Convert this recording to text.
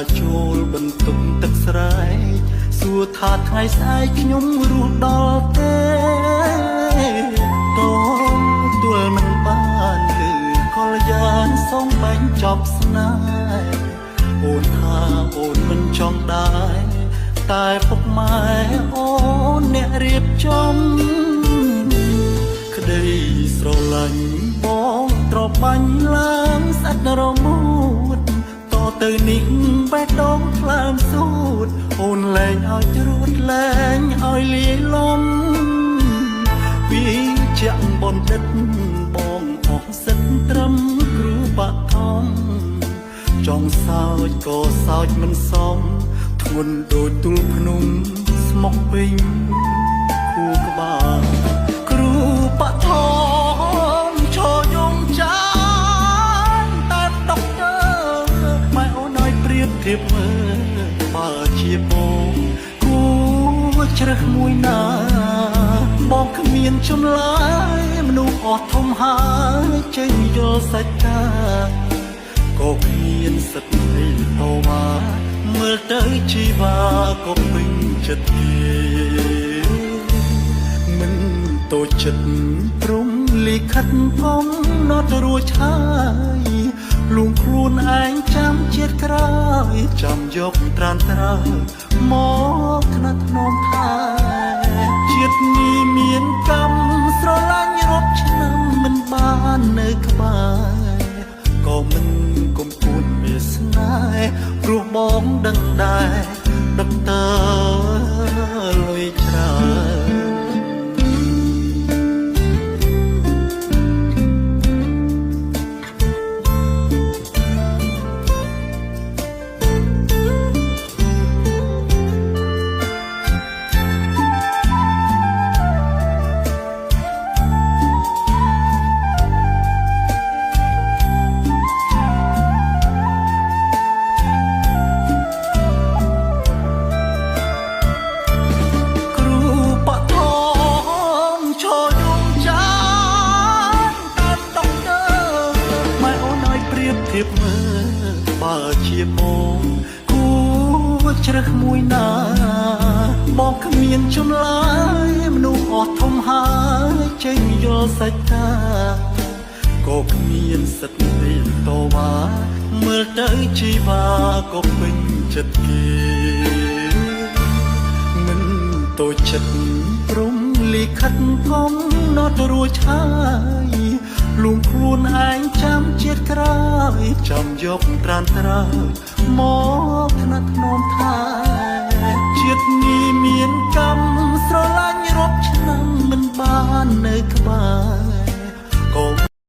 លចូលបន្ទប់ទឹកស្រែកសួរថាថ្ងៃស្អែកខ្ញុំរស់ដល់ទេតោះទួលមិនបានគឺកលយានសងបាញ់ចប់ស្នេហ៍អូនថាអូនមិនចង់ដែរតែពុកម៉ែអូនអ្នករៀបចំក្តីស្រឡាញ់បងត្របាញ់ឡើងស្អិតរមួតតទៅនេះបេះដូងថ្លើមសួតអូនលែងឲ្យជ្រួតលែងឲ្យលាយលំពីជាក់បណ្ឌិតបងអស់សិនត្រឹមគ្រូបឋមចង់សើចក៏សើចមិនសមធ្ងន់ដូចទូលភ្នំស្មុកពេញខួរក្បាលគ្រូបឋមឈរយំចានតែដុកទ័រម៉ែអូនឲ្យប្រៀបធៀបមើលបើជាបងគួរជ្រើសមួយណាបងគ្មានចម្លើយមនុស្សអស់ធំហើយចេញយល់សាច់តាក៏គ្មានសិទ្ធិអីតវ៉ាមើលទៅជីវ៉ាក៏ពេញចិត្តគេមិនតូចចិត្តព្រមលិខិតផងណត់រួចហើយលួងខ្លួនឯងចាំជាតិក្រោយចាំយកត្រានត្រើមកថ្នាក់ថ្នមថាជាតិនេះមានកម្មស្រឡាញ់រាប់ឆ្នាំមិនបាននៅក្បែរក៏មិនគុំគួនវាសនាព្រោះបងដឹងដែរដុកទ័រលុយច្រើនមើលបើជាបងគួរជ្រើសមួយណាបងគ្មានចម្លើយមនុស្សអស់ធំហើយចេញយល់សាច់តាក៏គ្មានសិទ្ធិអីតវ៉ាមើលទៅជីវ៉ាក៏ពេញចិត្តគេមិនតូចចិត្តព្រមលិខិតផងណត់រួចហើយលួងខ្លួនឯងចាំជាតិក្រោយចាំយកត្រានត្រើមកថ្នាក់ថ្នមថាជាតិនេះមានកម្មស្រឡាញ់រាប់ឆ្នាំមិនបាននៅក្បែរ